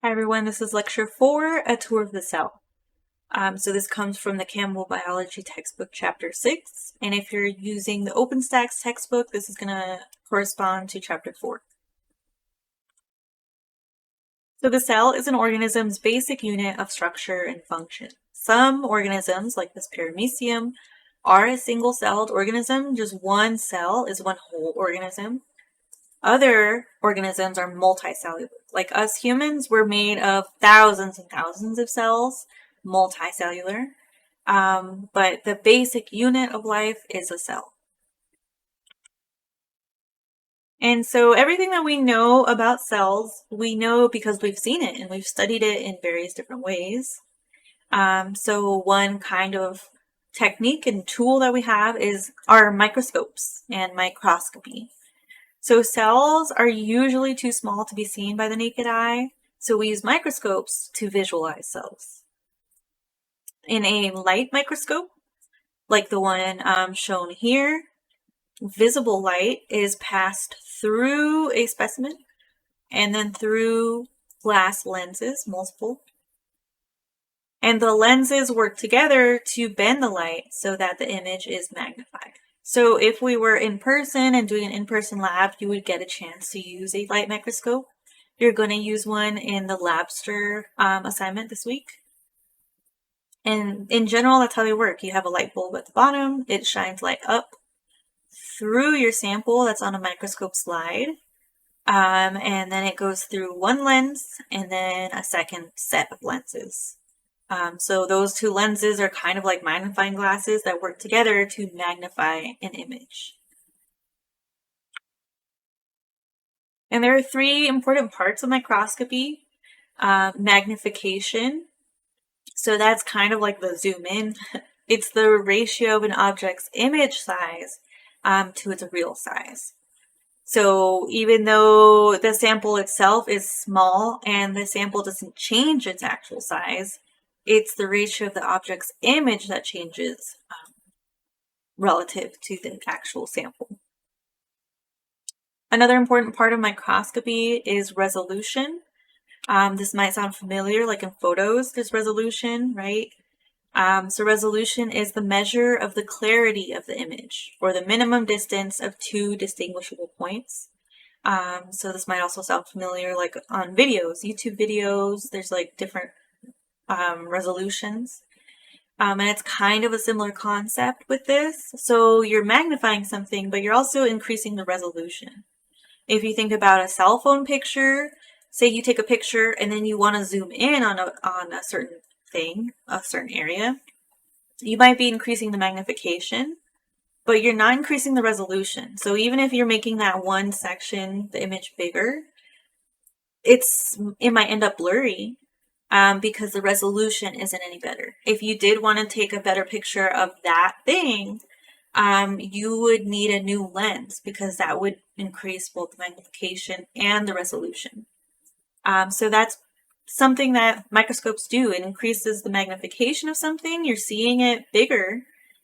Hi everyone, this is lecture 4, A Tour of the Cell. So this comes from the Campbell Biology textbook, chapter 6, and if you're using the OpenStax textbook, this is going to correspond to chapter 4. So the cell is an organism's basic unit of structure and function. Some organisms, like this paramecium, are a single-celled organism. Just one cell is one whole organism. Other organisms are multicellular. Like us humans, we're made of thousands and thousands of cells, multicellular. But the basic unit of life is a cell. And so everything that we know about cells, we know because we've seen it and we've studied it in various different ways. So one kind of technique and tool that we have is our microscopes and microscopy. So cells are usually too small to be seen by the naked eye, so we use microscopes to visualize cells. In a light microscope, like the one shown here, visible light is passed through a specimen and then through glass lenses, multiple. And the lenses work together to bend the light so that the image is magnified. So if we were in person and doing an in-person lab, you would get a chance to use a light microscope. You're going to use one in the Labster assignment this week. And in general, that's how they work. You have a light bulb at the bottom. It shines light up through your sample that's on a microscope slide. And then it goes through one lens and then a second set of lenses. So those two lenses are kind of like magnifying glasses that work together to magnify an image. And there are three important parts of microscopy. Magnification. So that's kind of like the zoom in. It's the ratio of an object's image size to its real size. So even though the sample itself is small and the sample doesn't change its actual size, it's the ratio of the object's image that changes relative to the actual sample. Another important part of microscopy is resolution. This might sound familiar, like in photos, there's resolution, right? So resolution is the measure of the clarity of the image, or the minimum distance of two distinguishable points. So this might also sound familiar, like on videos, YouTube videos, there's like different resolutions. And it's kind of a similar concept with this. So you're magnifying something, but you're also increasing the resolution. If you think about a cell phone picture, say you take a picture and then you want to zoom in on a certain thing, a certain area, you might be increasing the magnification, but you're not increasing the resolution. So even if you're making that one section, the image bigger, it might end up blurry. Because the resolution isn't any better. If you did want to take a better picture of that thing, you would need a new lens because that would increase both the magnification and the resolution. So that's something that microscopes do. It increases the magnification of something. You're seeing it bigger,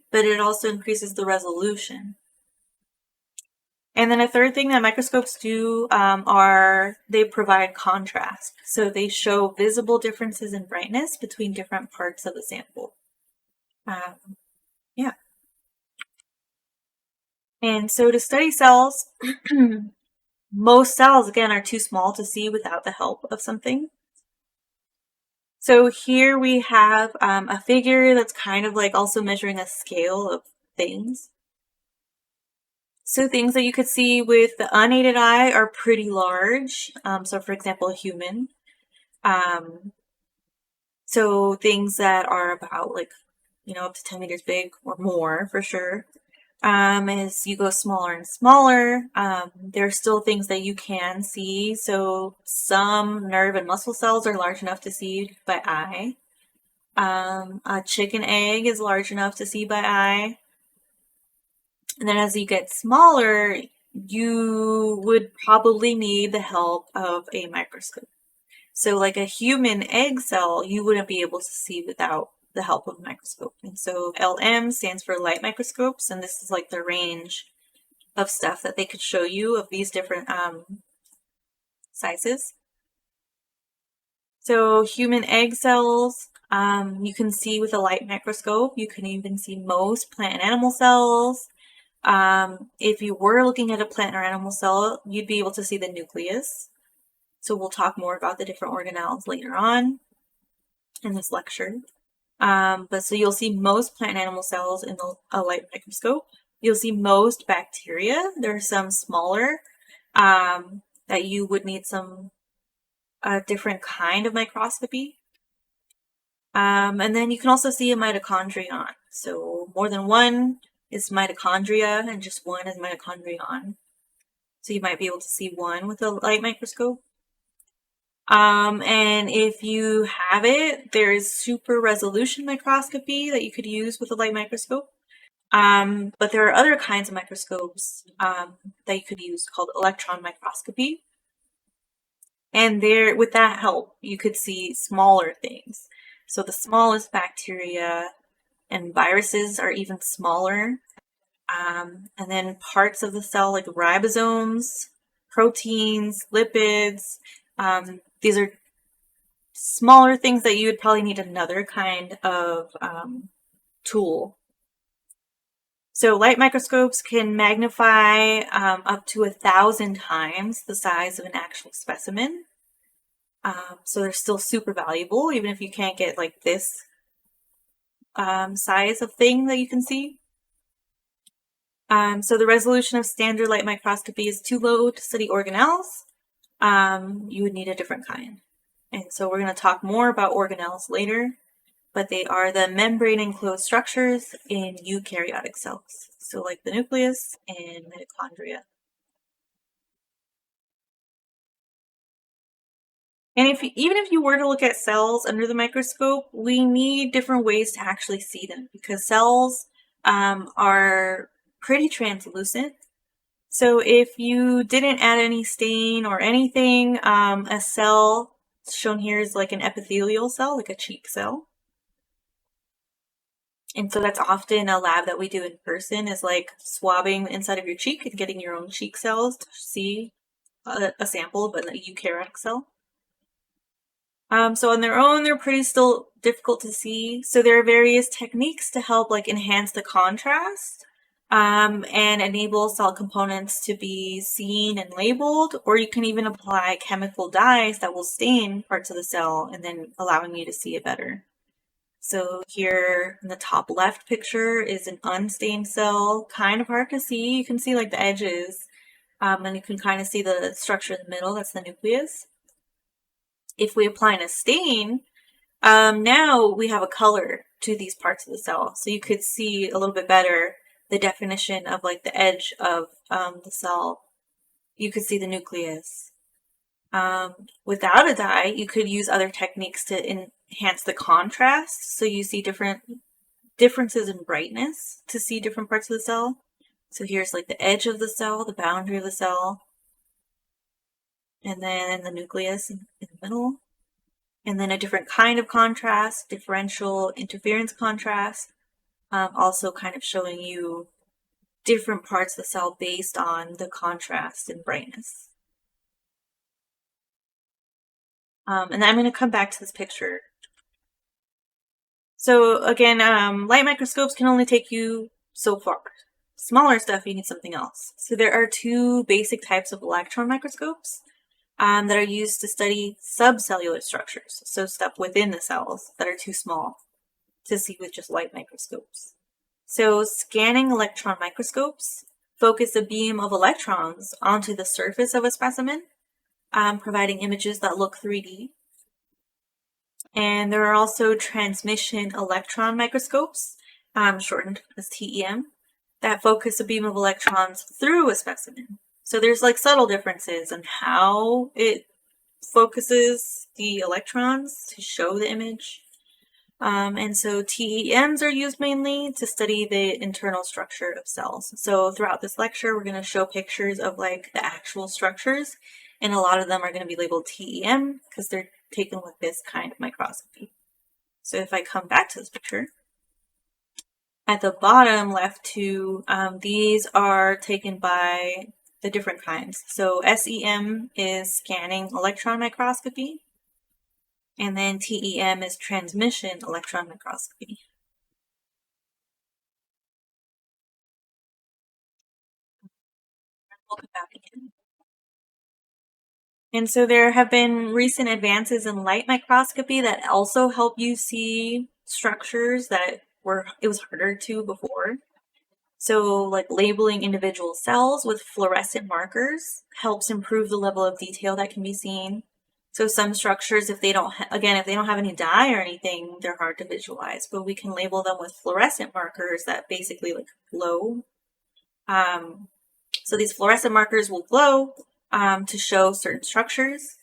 but it also increases the resolution. And then a third thing that microscopes do are they provide contrast. So they show visible differences in brightness between different parts of the sample. Yeah. And so to study cells, most cells, again, are too small to see without the help of something. So here we have a figure that's kind of like also measuring a scale of things. So things that you could see with the unaided eye are pretty large. So for example, a human. So things that are about like, up to 10 meters big or more for sure. As you go smaller and smaller, there are still things that you can see. So some nerve and muscle cells are large enough to see by eye. A chicken egg is large enough to see by eye. And then as you get smaller, you would probably need the help of a microscope. So like a human egg cell, you wouldn't be able to see without the help of a microscope. And so LM stands for light microscopes, and this is like the range of stuff that they could show you of these different sizes. So human egg cells, you can see with a light microscope. You can even see most plant and animal cells. If you were looking at a plant or animal cell, you'd be able to see the nucleus. So we'll talk more about the different organelles later on in this lecture. But so you'll see most plant and animal cells in a light microscope. You'll see most bacteria. There are some smaller that you would need some different kind of microscopy. And then you can also see a mitochondrion. So more than one is mitochondria and just one is mitochondrion. So you might be able to see one with a light microscope. And if you have it, there is super resolution microscopy that you could use with a light microscope. But there are other kinds of microscopes that you could use called electron microscopy. And there, with that help, you could see smaller things. So the smallest bacteria and viruses are even smaller. And then parts of the cell like ribosomes, proteins, lipids. These are smaller things that you would probably need another kind of tool. So light microscopes can magnify up to 1,000 times the size of an actual specimen. So they're still super valuable, even if you can't get like this size of thing that you can see. So the resolution of standard light microscopy is too low to study organelles. You would need a different kind. And so we're going to talk more about organelles later, but they are the membrane enclosed structures in eukaryotic cells. So like the nucleus and mitochondria. And even if you were to look at cells under the microscope, we need different ways to actually see them because cells are pretty translucent. So if you didn't add any stain or anything, a cell shown here is like an epithelial cell, like a cheek cell. And so that's often a lab that we do in person is like swabbing the inside of your cheek and getting your own cheek cells to see a sample of a eukaryotic cell. So on their own, they're pretty still difficult to see. So there are various techniques to help like enhance the contrast and enable cell components to be seen and labeled, or you can even apply chemical dyes that will stain parts of the cell and then allowing you to see it better. So here in the top left picture is an unstained cell, kind of hard to see. You can see like the edges and you can kind of see the structure in the middle, that's the nucleus. If we apply a stain, now we have a color to these parts of the cell. So you could see a little bit better the definition of like the edge of the cell. You could see the nucleus. Without a dye, you could use other techniques to enhance the contrast. So you see different differences in brightness to see different parts of the cell. So here's like the edge of the cell, the boundary of the cell. And then the nucleus in the middle. And then a different kind of contrast, differential interference contrast, also kind of showing you different parts of the cell based on the contrast and brightness. And I'm going to come back to this picture. So again, light microscopes can only take you so far. Smaller stuff, you need something else. So there are two basic types of electron microscopes that are used to study subcellular structures, so stuff within the cells that are too small to see with just light microscopes. So scanning electron microscopes focus a beam of electrons onto the surface of a specimen, providing images that look 3D. And there are also transmission electron microscopes, shortened as TEM, that focus a beam of electrons through a specimen. So there's like subtle differences in how it focuses the electrons to show the image. And so TEMs are used mainly to study the internal structure of cells. So throughout this lecture, we're going to show pictures of like the actual structures, and a lot of them are going to be labeled TEM because they're taken with this kind of microscopy. So if I come back to this picture, at the bottom left two, these are taken by the different kinds. So SEM is scanning electron microscopy, And then TEM is transmission electron microscopy. We'll come back again. And so there have been recent advances in light microscopy that also help you see structures that it was harder to before. So like labeling individual cells with fluorescent markers helps improve the level of detail that can be seen. So some structures, if they don't have any dye or anything, they're hard to visualize, but we can label them with fluorescent markers that basically like glow. So these fluorescent markers will glow to show certain structures.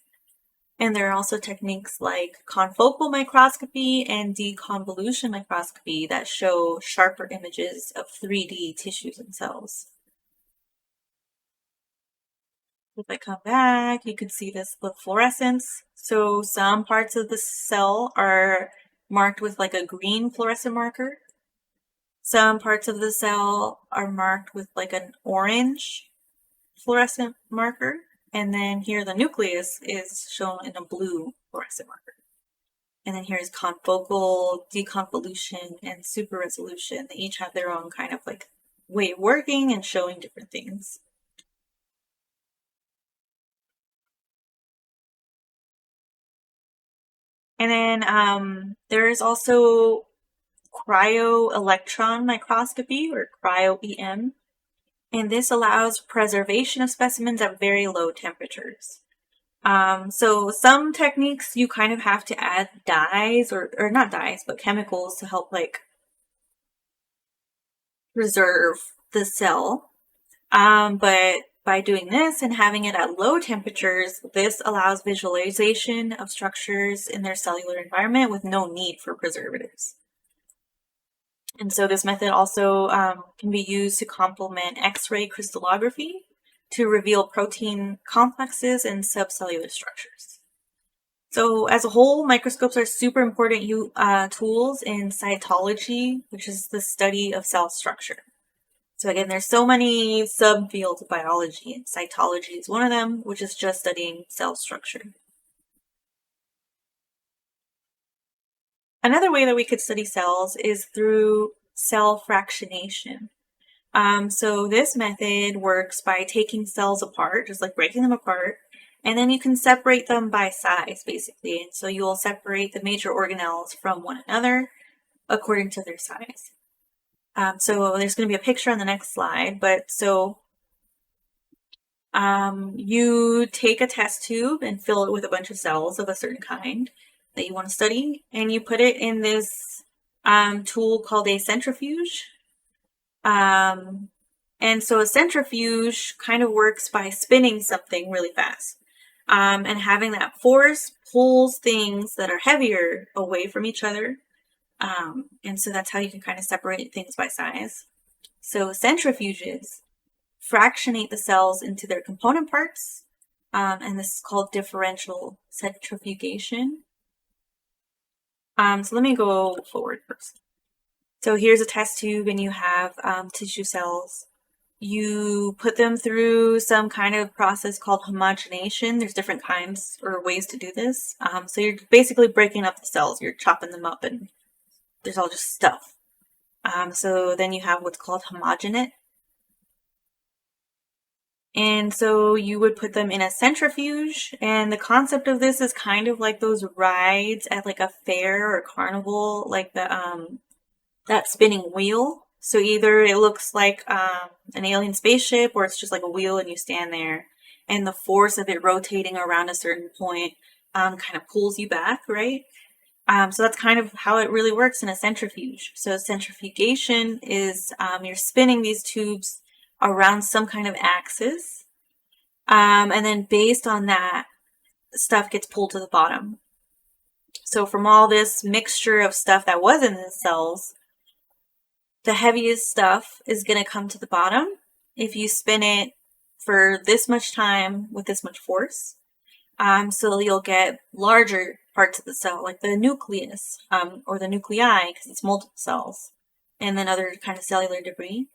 And there are also techniques like confocal microscopy and deconvolution microscopy that show sharper images of 3D tissues and cells. If I come back, you can see the fluorescence. So some parts of the cell are marked with like a green fluorescent marker. Some parts of the cell are marked with like an orange fluorescent marker. And then here the nucleus is shown in a blue fluorescent marker. And then here's confocal, deconvolution, and super resolution. They each have their own kind of like way of working and showing different things. And then there is also cryo-electron microscopy, or cryo-EM. And this allows preservation of specimens at very low temperatures. So some techniques you kind of have to add dyes, or not dyes, but chemicals to help like preserve the cell. But by doing this and having it at low temperatures, this allows visualization of structures in their cellular environment with no need for preservatives. And so this method also can be used to complement X-ray crystallography to reveal protein complexes and subcellular structures. So as a whole, microscopes are super important tools in cytology, which is the study of cell structure. So again, there's so many subfields of biology, and cytology is one of them, which is just studying cell structure. Another way that we could study cells is through cell fractionation. So this method works by taking cells apart, just like breaking them apart, and then you can separate them by size, basically. And so you'll separate the major organelles from one another according to their size. So there's going to be a picture on the next slide, but so you take a test tube and fill it with a bunch of cells of a certain kind that you want to study, and you put it in this tool called a centrifuge. And so a centrifuge kind of works by spinning something really fast. And having that force pulls things that are heavier away from each other. And so that's how you can kind of separate things by size. So centrifuges fractionate the cells into their component parts, and this is called differential centrifugation. So let me go forward first. So here's a test tube, and you have tissue cells. You put them through some kind of process called homogenation. There's different kinds or ways to do this. So you're basically breaking up the cells. You're chopping them up, and there's all just stuff. So then you have what's called homogenate. And so you would put them in a centrifuge, and the concept of this is kind of like those rides at like a fair or carnival, like the that spinning wheel. So either it looks like an alien spaceship, or it's just like a wheel and you stand there, and the force of it rotating around a certain point kind of pulls you back, right? So that's kind of how it really works in a centrifuge. So centrifugation is you're spinning these tubes around some kind of axis, and then based on that, stuff gets pulled to the bottom. So from all this mixture of stuff that was in the cells, the heaviest stuff is going to come to the bottom if you spin it for this much time with this much force. So you'll get larger parts of the cell, like the nucleus, or the nuclei, because it's multiple cells, and then other kind of cellular debris.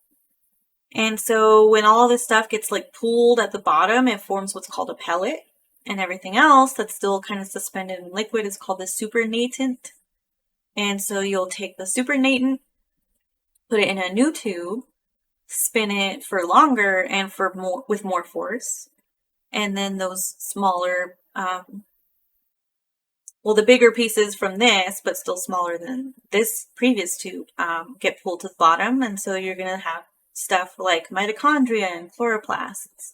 And so when all this stuff gets like pooled at the bottom, it forms what's called a pellet. And everything else that's still kind of suspended in liquid is called the supernatant. And so you'll take the supernatant, put it in a new tube, spin it for longer and for more with more force, and then those smaller, the bigger pieces from this, but still smaller than this previous tube, get pulled to the bottom, and so you're going to have stuff like mitochondria and chloroplasts.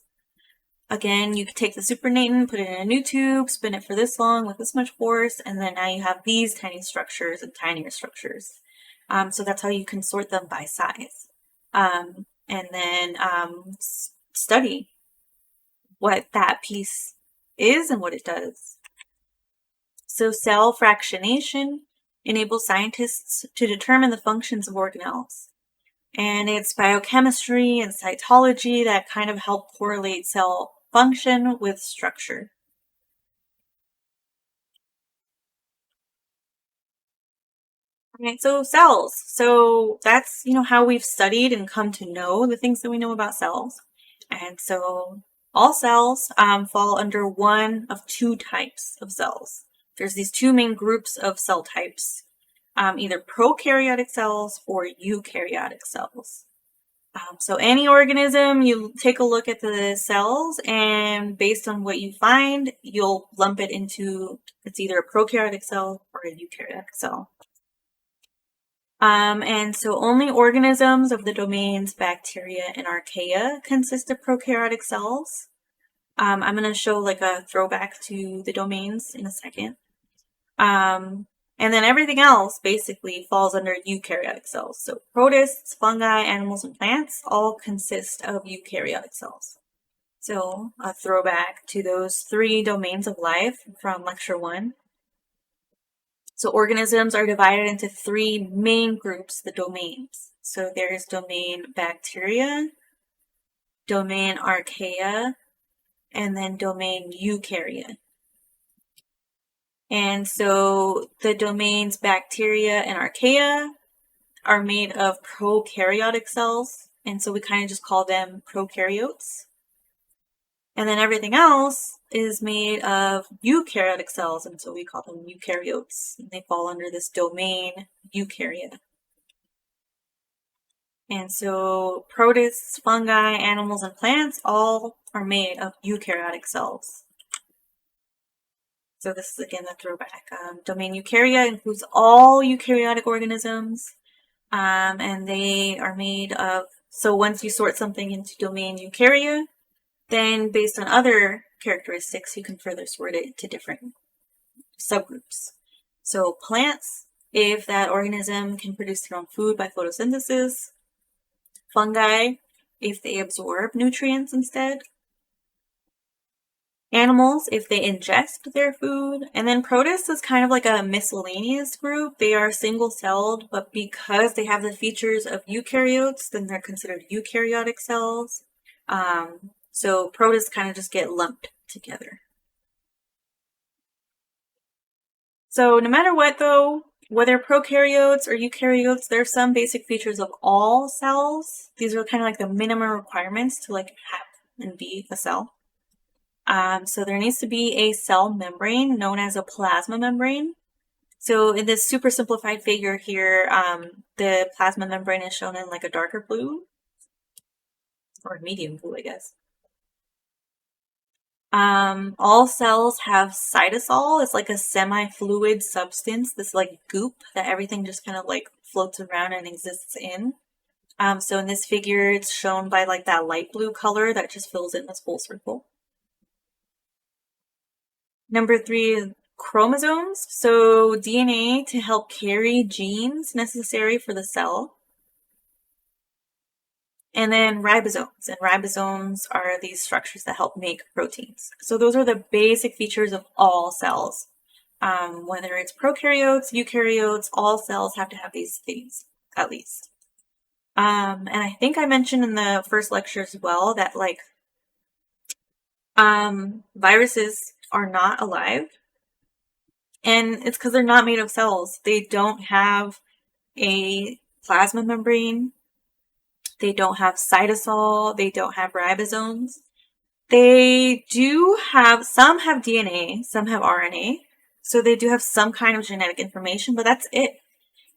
Again, you can take the supernatant, put it in a new tube, spin it for this long with this much force, and then now you have these tiny structures and tinier structures. So that's how you can sort them by size. And then study what that piece is and what it does. So cell fractionation enables scientists to determine the functions of organelles. And it's biochemistry and cytology that kind of help correlate cell function with structure. Right, so cells. So that's, how we've studied and come to know the things that we know about cells. And so all cells fall under one of two types of cells. There's these two main groups of cell types, either prokaryotic cells or eukaryotic cells. So any organism, you take a look at the cells, and based on what you find, you'll lump it into, it's either a prokaryotic cell or a eukaryotic cell. And so only organisms of the domains bacteria and archaea consist of prokaryotic cells. I'm going to show like a throwback to the domains in a second. And then everything else basically falls under eukaryotic cells. So protists, fungi, animals, and plants all consist of eukaryotic cells. So a throwback to those three domains of life from lecture 1. So organisms are divided into three main groups, the domains. So there's domain bacteria, domain archaea, and then domain eukarya. And so the domains bacteria and archaea are made of prokaryotic cells, and so we kind of just call them prokaryotes. And then everything else is made of eukaryotic cells, and so we call them eukaryotes, and they fall under this domain eukarya. And so protists, fungi, animals, and plants all are made of eukaryotic cells. So this is again the throwback. Domain eukarya includes all eukaryotic organisms, and they are made of, so once you sort something into domain eukarya, then based on other characteristics, you can further sort it into different subgroups. So plants, if that organism can produce their own food by photosynthesis. Fungi, if they absorb nutrients instead. Animals, if they ingest their food. And then protists is kind of like a miscellaneous group. They are single-celled, but because they have the features of eukaryotes, then they're considered eukaryotic cells. So protists kind of just get lumped together. So no matter what though, whether prokaryotes or eukaryotes, there are some basic features of all cells. These are kind of like the minimum requirements to like have and be a cell. So there needs to be a cell membrane known as a plasma membrane. So in this super simplified figure here, the plasma membrane is shown in like a darker blue, or medium blue, I guess. All cells have cytosol. It's like a semi-fluid substance, this like goop that everything just kind of like floats around and exists in. So in this figure, it's shown by like that light blue color that just fills in this whole circle. Number 3, chromosomes. So DNA to help carry genes necessary for the cell. And then ribosomes. And ribosomes are these structures that help make proteins. So those are the basic features of all cells. Whether it's prokaryotes, eukaryotes, all cells have to have these things, at least. And I think I mentioned in the first lecture as well that like viruses are not alive. And it's because they're not made of cells. They don't have a plasma membrane. They don't have cytosol. They don't have ribosomes. They do have, some have DNA, some have RNA. So they do have some kind of genetic information, but that's it.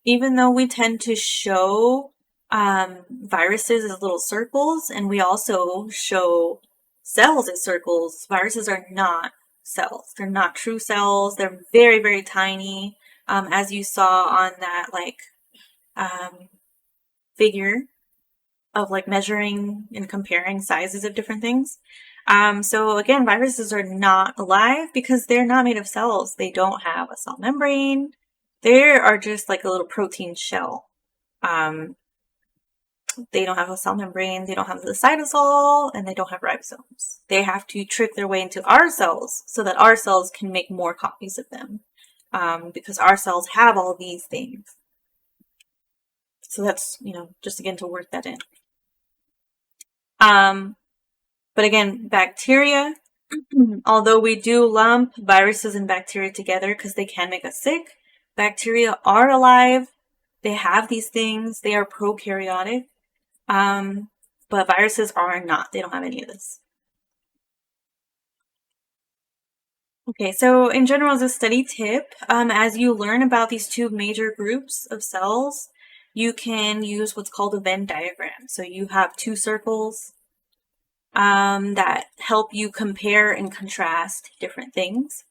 Even though we tend to show viruses as little circles, and we also show cells as circles, viruses are not cells. They're not true cells. They're very, very tiny. As you saw on that figure of measuring and comparing sizes of different things. So again, viruses are not alive because they're not made of cells. They don't have a cell membrane. They are just like a little protein shell. They don't have a cell membrane, they don't have the cytosol, and they don't have ribosomes. They have to trick their way into our cells so that our cells can make more copies of them, because our cells have all these things. So that's, just again to work that in. But again, bacteria, although we do lump viruses and bacteria together because they can make us sick, bacteria are alive. They have these things. They are prokaryotic. But viruses are not. They don't have any of this. Okay, so in general, as a study tip, as you learn about these two major groups of cells, you can use what's called a Venn diagram. So you have two circles that help you compare and contrast different things.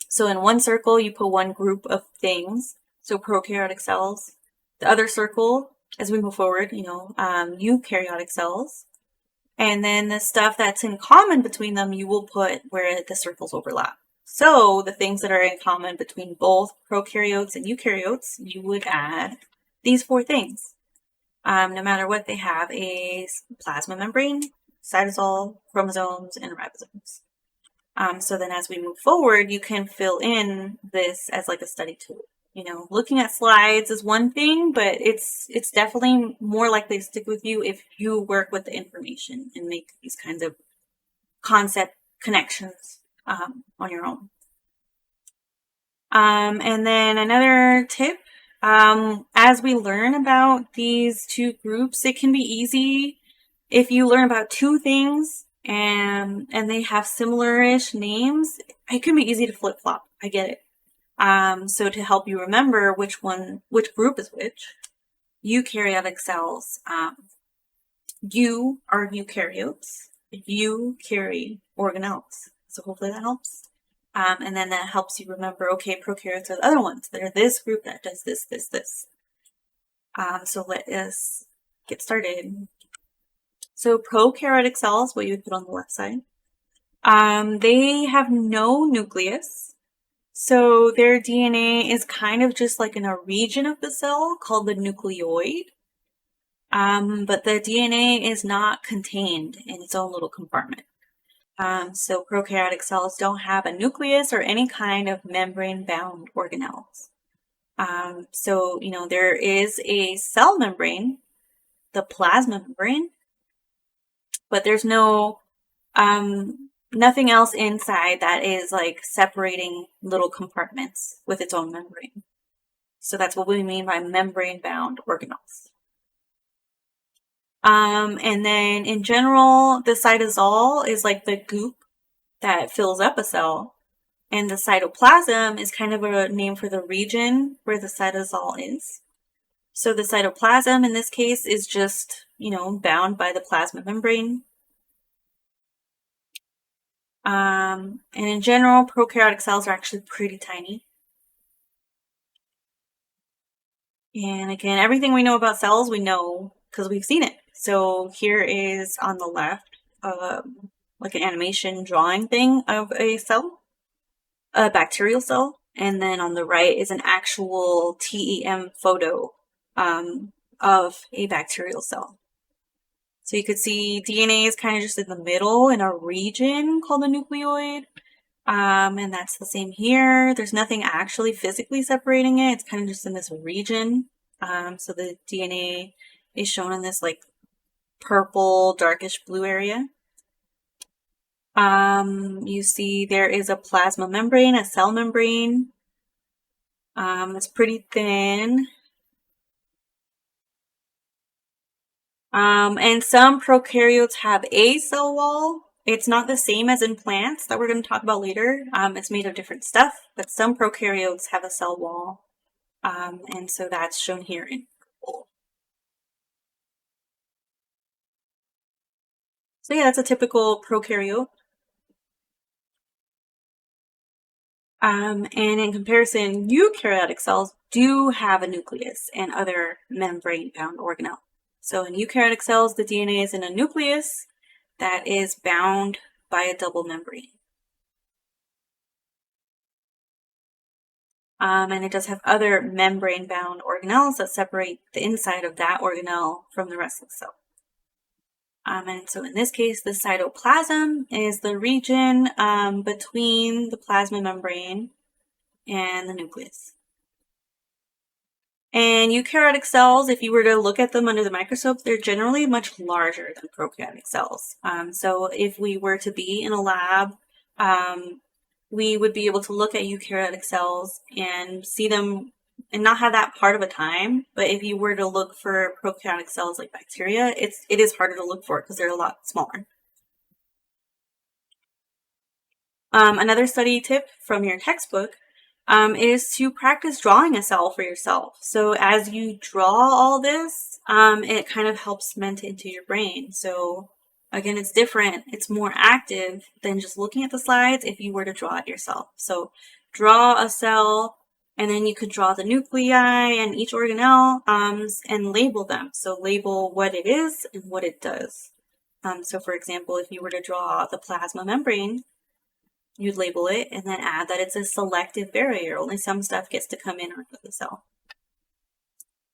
So in one circle, you put one group of things, so prokaryotic cells. The other circle, as we move forward, eukaryotic cells. And then the stuff that's in common between them, you will put where the circles overlap. So the things that are in common between both prokaryotes and eukaryotes, you would add these four things. No matter what, they have a plasma membrane, cytosol, chromosomes, and ribosomes. So then as we move forward, you can fill in this as like a study tool. Looking at slides is one thing, but it's definitely more likely to stick with you if you work with the information and make these kinds of concept connections on your own. And then another tip, as we learn about these two groups, it can be easy if you learn about two things and they have similar-ish names. It can be easy to flip-flop. I get it. So to help you remember which group is which, eukaryotic cells, you are eukaryotes, you carry organelles. So hopefully that helps. And then that helps you remember, okay, prokaryotes are the other ones. They're this group that does this, this, this. So let us get started. So prokaryotic cells, what you would put on the left side, they have no nucleus. So their DNA is kind of just like in a region of the cell called the nucleoid. But the DNA is not contained in its own little compartment. So prokaryotic cells don't have a nucleus or any kind of membrane-bound organelles. So, there is a cell membrane, the plasma membrane, but there's nothing else inside that is like separating little compartments with its own membrane. So that's what we mean by membrane-bound organelles. And then in general, the cytosol is like the goop that fills up a cell. And the cytoplasm is kind of a name for the region where the cytosol is. So the cytoplasm in this case is just, bound by the plasma membrane. And in general, prokaryotic cells are actually pretty tiny. And again, everything we know about cells, we know because we've seen it. So here is on the left, like an animation drawing thing of a cell, a bacterial cell. And then on the right is an actual TEM photo of a bacterial cell. So you could see DNA is kind of just in the middle in a region called the nucleoid. And that's the same here. There's nothing actually physically separating it. It's kind of just in this region. So the DNA is shown in this like purple, darkish blue area. You see there is a plasma membrane, a cell membrane. It's pretty thin. And some prokaryotes have a cell wall, It's not the same as in plants that we're going to talk about later. It's made of different stuff, but some prokaryotes have a cell wall. And so that's shown here in purple. So yeah, that's a typical prokaryote. And in comparison, eukaryotic cells do have a nucleus and other membrane-bound organelle. So in eukaryotic cells, the DNA is in a nucleus that is bound by a double membrane. And it does have other membrane-bound organelles that separate the inside of that organelle from the rest of the cell. And so in this case, the cytoplasm is the region between the plasma membrane and the nucleus. And eukaryotic cells, if you were to look at them under the microscope, they're generally much larger than prokaryotic cells. So if we were to be in a lab, we would be able to look at eukaryotic cells and see them and not have that part of a time. But if you were to look for prokaryotic cells like bacteria, it is harder to look for because they're a lot smaller. Another study tip from your textbook is to practice drawing a cell for yourself. So as you draw all this, it kind of helps cement it into your brain. So again, it's different. It's more active than just looking at the slides if you were to draw it yourself. So draw a cell, and then you could draw the nuclei and each organelle and label them. So label what it is and what it does. So for example, if you were to draw the plasma membrane, you'd label it and then add that it's a selective barrier. Only some stuff gets to come in or out of the cell.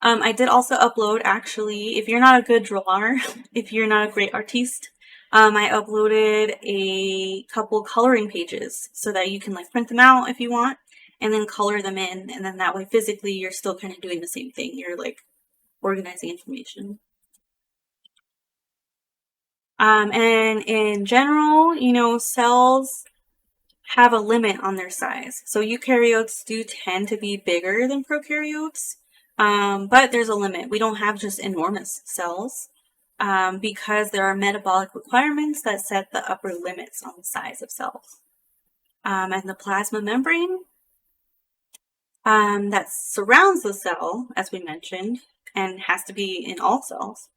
I did also upload, actually, if you're not a good drawer, if you're not a great artiste, I uploaded a couple coloring pages so that you can like print them out if you want and then color them in. And then that way physically you're still kind of doing the same thing. You're like organizing information. And in general, you know, cells have a limit on their size. So eukaryotes do tend to be bigger than prokaryotes, but there's a limit. We don't have just enormous cells because there are metabolic requirements that set the upper limits on the size of cells. And the plasma membrane that surrounds the cell, as we mentioned, and has to be in all cells,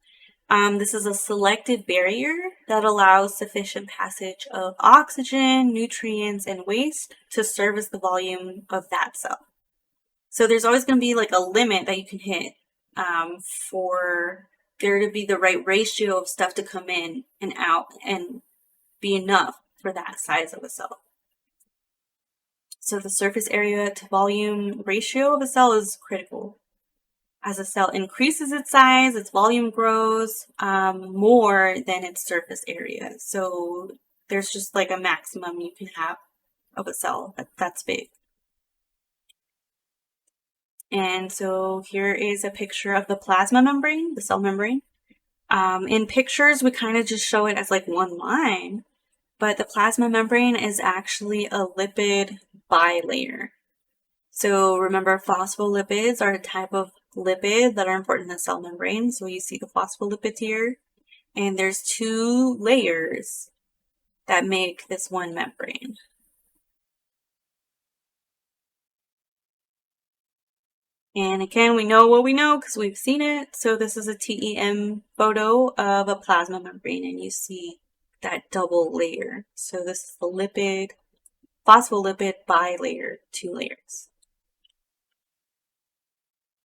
this is a selective barrier that allows sufficient passage of oxygen, nutrients, and waste to service the volume of that cell. So there's always going to be like a limit that you can hit for there to be the right ratio of stuff to come in and out and be enough for that size of a cell. So the surface area to volume ratio of a cell is critical. As a cell increases its size, its volume grows more than its surface area. So there's just like a maximum you can have of a cell that's big. And so here is a picture of the plasma membrane, the cell membrane. In pictures, we kind of just show it as like one line, but the plasma membrane is actually a lipid bilayer. So remember, phospholipids are a type of lipid that are important in the cell membrane. So you see the phospholipids here, and there's two layers that make this one membrane. And again, we know what we know because we've seen it. So this is a TEM photo of a plasma membrane, and you see that double layer. So this is the lipid, phospholipid bilayer, two layers.